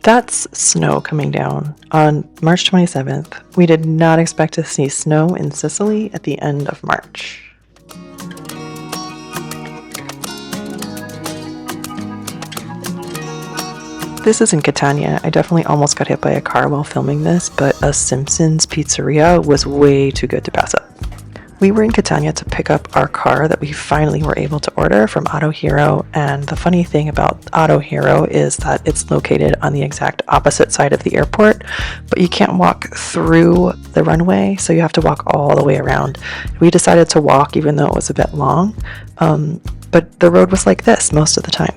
That's snow coming down. On March 27th, we did not expect to see snow in Sicily at the end of March. This is in Catania. I definitely almost got hit by a car while filming this, but a Simpsons pizzeria was way too good to pass up. We were in Catania to pick up our car that we finally were able to order from Auto Hero, and the funny thing about Auto Hero is that it's located on the exact opposite side of the airport, but you can't walk through the runway, so you have to walk all the way around. We decided to walk even though it was a bit long, but the road was like this most of the time.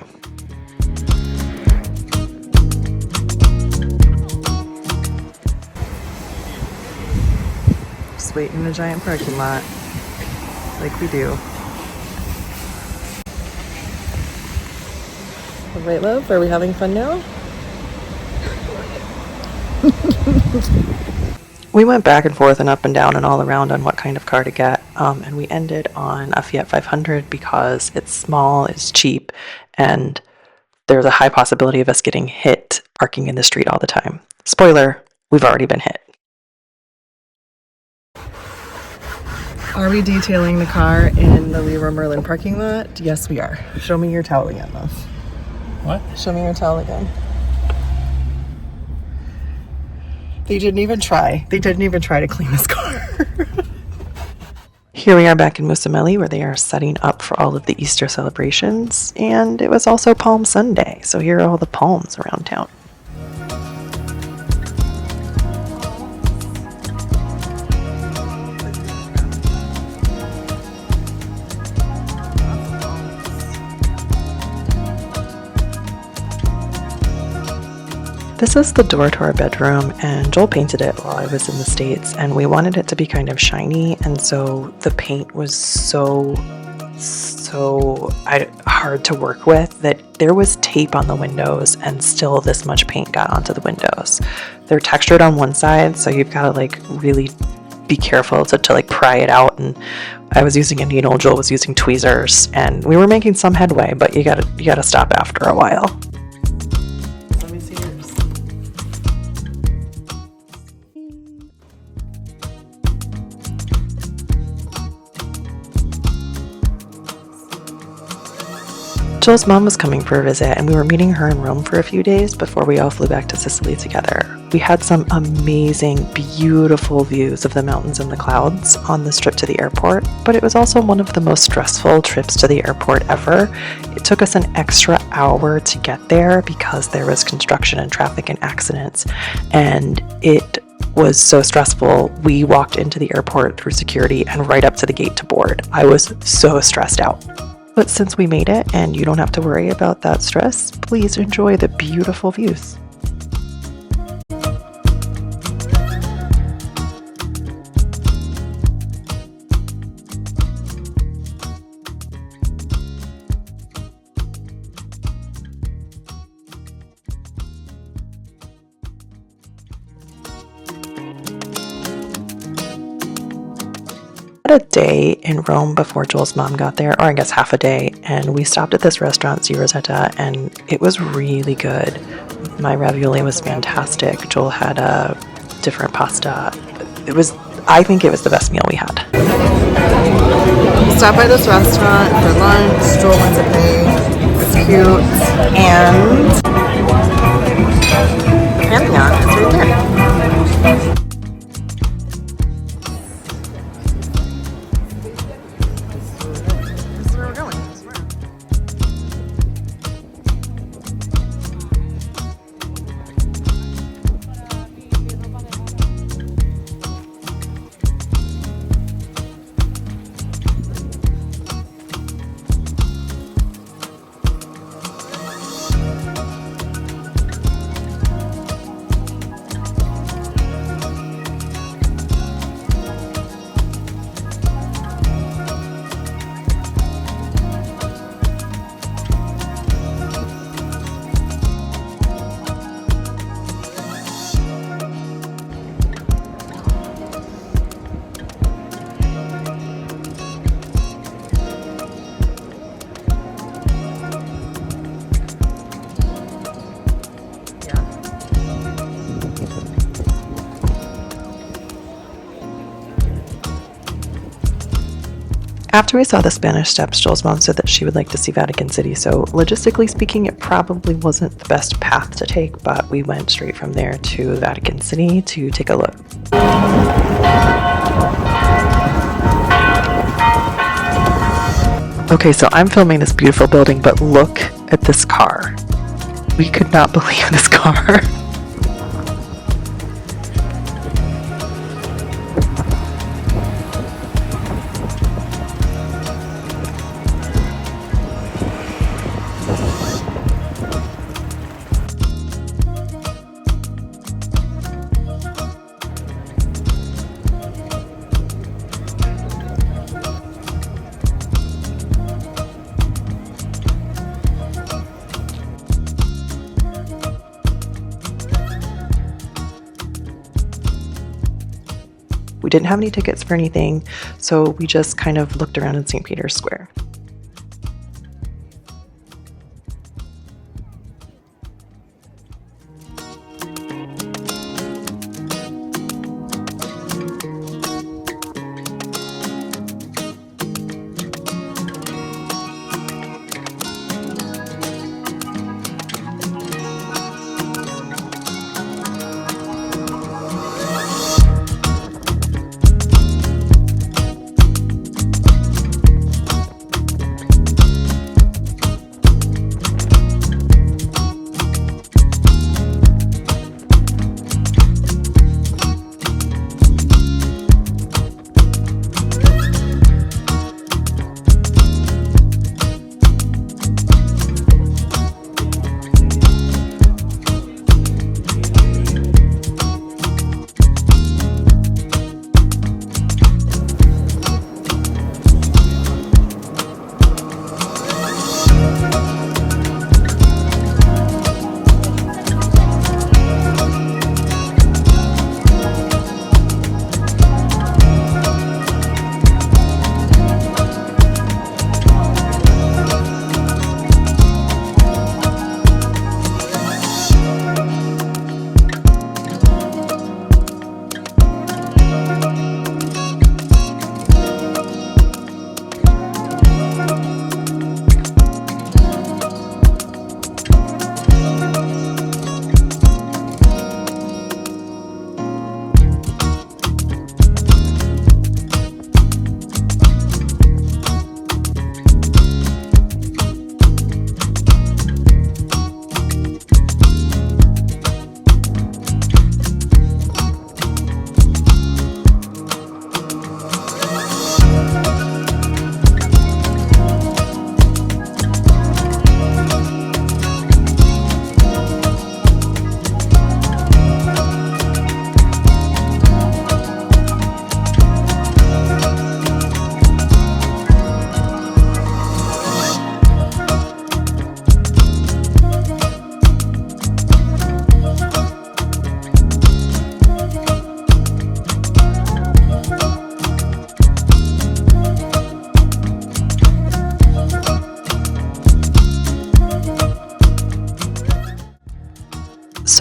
Just wait in a giant parking lot, like we do. All right, love, are we having fun now? We went back and forth and up and down and all around on what kind of car to get, and we ended on a Fiat 500 because it's small, it's cheap, and there's a high possibility of us getting hit parking in the street all the time. Spoiler, we've already been hit. Are we detailing the car in the Leroy Merlin parking lot? Yes, we are. Show me your towel again, love. What? Show me your towel again. They didn't even try. They didn't even try to clean this car. Here we are back in Musamelli, where they are setting up for all of the Easter celebrations, and it was also Palm Sunday, so here are all the palms around town. This is the door to our bedroom, and Joel painted it while I was in the States, and we wanted it to be kind of shiny, and so the paint was so hard to work with that there was tape on the windows and still this much paint got onto the windows. They're textured on one side, so you've got to like really be careful to like pry it out, and I was using a needle, Joel was using tweezers, and we were making some headway, but you gotta stop after a while. Joel's mom was coming for a visit, and we were meeting her in Rome for a few days before we all flew back to Sicily together. We had some amazing, beautiful views of the mountains and the clouds on this trip to the airport, but it was also one of the most stressful trips to the airport ever. It took us an extra hour to get there because there was construction and traffic and accidents, and it was so stressful. We walked into the airport through security and right up to the gate to board. I was so stressed out. But since we made it and you don't have to worry about that stress, please enjoy the beautiful views. A day in Rome before Joel's mom got there, or I guess half a day, and we stopped at this restaurant, Rosetta, and it was really good. My ravioli was fantastic. Joel had a different pasta. I think it was the best meal we had. We stopped by this restaurant for lunch. Joel went to pay. It's cute, and the Pantheon is right there. After we saw the Spanish Steps, Joel's mom said that she would like to see Vatican City, so logistically speaking, it probably wasn't the best path to take, but we went straight from there to Vatican City to take a look. Okay, so I'm filming this beautiful building, but look at this car. We could not believe this car. We didn't have any tickets for anything, so we just kind of looked around in St. Peter's Square.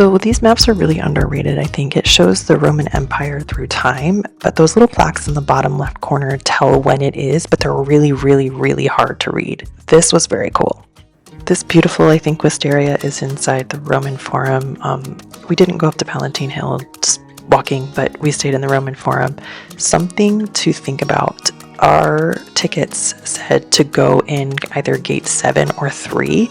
So these maps are really underrated, I think. It shows the Roman Empire through time, but those little plaques in the bottom left corner tell when it is, but they're really, really, really hard to read. This was very cool. This beautiful, I think, wisteria is inside the Roman Forum. We didn't go up to Palatine Hill, just walking, but we stayed in the Roman Forum. Something to think about. Our tickets said to go in either gate 7 or 3.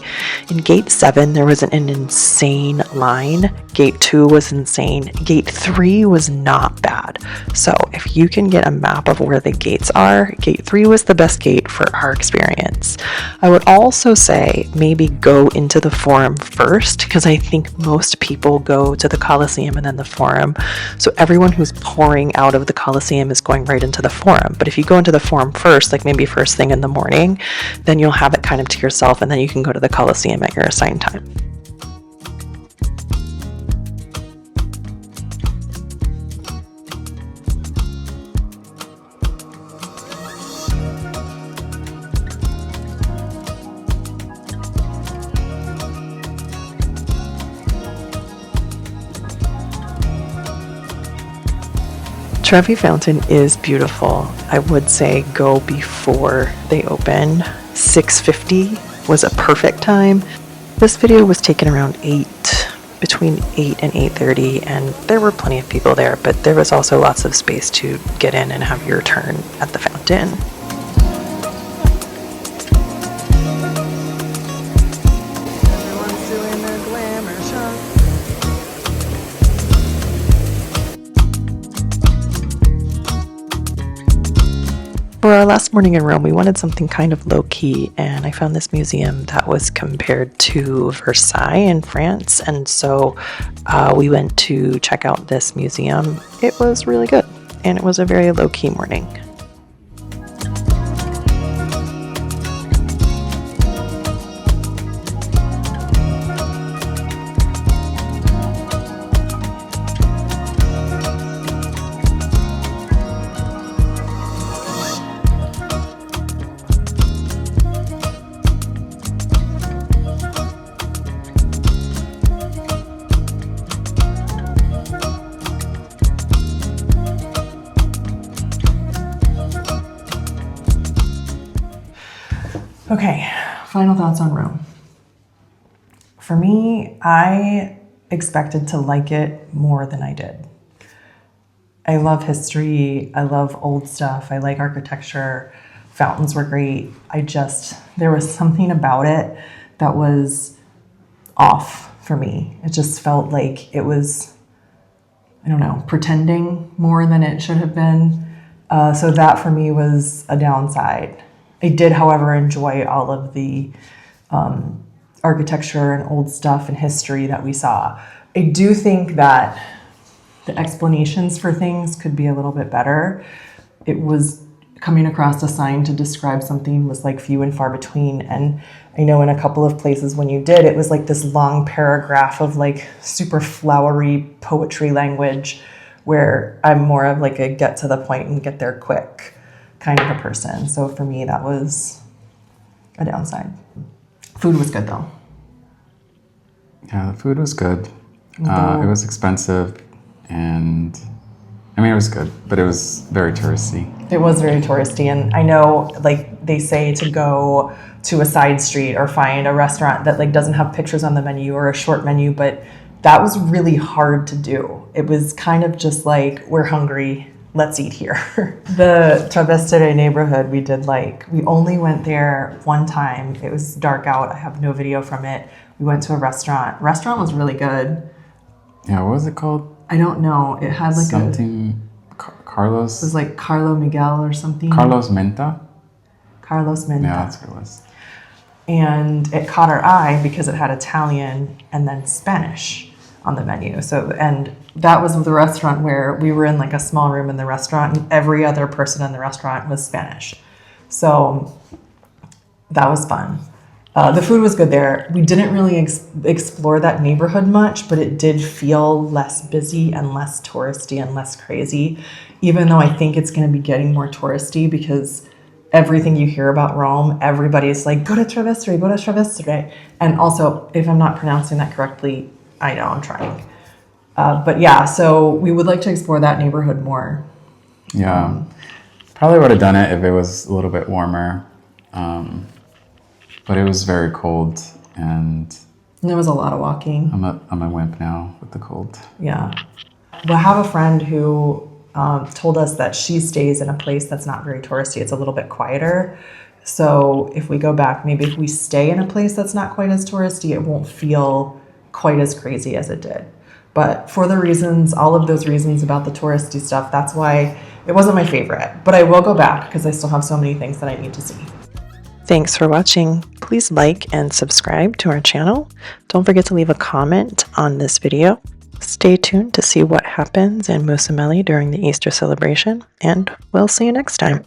In gate 7, there was an insane line. Gate 2 was insane. Gate 3 was not bad. So if you can get a map of where the gates are, gate 3 was the best gate for our experience. I would also say maybe go into the Forum first, because I think most people go to the Colosseum and then the Forum. So everyone who's pouring out of the Colosseum is going right into the Forum. But if you go into the Forum first, like maybe first thing in the morning, then you'll have it kind of to yourself, and then you can go to the Colosseum at your assigned time. Trevi Fountain is beautiful. I would say go before they open. 6:50 was a perfect time. This video was taken around between 8 and 8:30, and there were plenty of people there, but there was also lots of space to get in and have your turn at the fountain. Everyone's doing their glamour shot. For our last morning in Rome, we wanted something kind of low-key, and I found this museum that was compared to Versailles in France, and so we went to check out this museum. It was really good, and it was a very low-key morning. Okay, final thoughts on Rome. For me, I expected to like it more than I did. I love history, I love old stuff, I like architecture, fountains were great. There was something about it that was off for me. It just felt like it was, I don't know, pretending more than it should have been. So that for me was a downside. I did, however, enjoy all of the architecture and old stuff and history that we saw. I do think that the explanations for things could be a little bit better. It was coming across a sign to describe something was like few and far between. And I know in a couple of places when you did, it was like this long paragraph of like super flowery poetry language, where I'm more of like a get to the point and get there quick kind of a person. So for me, that was a downside. Food was good though. Yeah, the food was good. It was expensive, and I mean, it was good, but it was very touristy. It was very touristy, and I know like they say to go to a side street or find a restaurant that like doesn't have pictures on the menu or a short menu, but that was really hard to do. It was kind of just like, we're hungry, let's eat here. The Travestere neighborhood, we only went there one time. It was dark out. I have no video from it. We went to a restaurant. Restaurant was really good. Yeah, what was it called? I don't know. It had like Carlos. It was like Carlo Miguel or something. Carlos Menta. Carlos Menta. Yeah, that's what it was. And it caught our eye because it had Italian and then Spanish on the menu. So, and that was the restaurant where we were in like a small room in the restaurant, and every other person in the restaurant was Spanish. So that was fun. The food was good there. We didn't really explore that neighborhood much, but it did feel less busy and less touristy and less crazy, even though I think it's going to be getting more touristy because everything you hear about Rome, everybody's like, go to Travestere. And also, if I'm not pronouncing that correctly, I know, I'm trying. But yeah, so we would like to explore that neighborhood more. Yeah, probably would have done it if it was a little bit warmer. But it was very cold, and there was a lot of walking. I'm a wimp now with the cold. Yeah. Well, I have a friend who told us that she stays in a place that's not very touristy. It's a little bit quieter. So if we go back, maybe if we stay in a place that's not quite as touristy, it won't feel quite as crazy as it did. But for the reasons, all of those reasons about the touristy stuff, that's why it wasn't my favorite. But I will go back because I still have so many things that I need to see. Thanks for watching. Please like and subscribe to our channel. Don't forget to leave a comment on this video. Stay tuned to see what happens in Musameli during the Easter celebration, and we'll see you next time.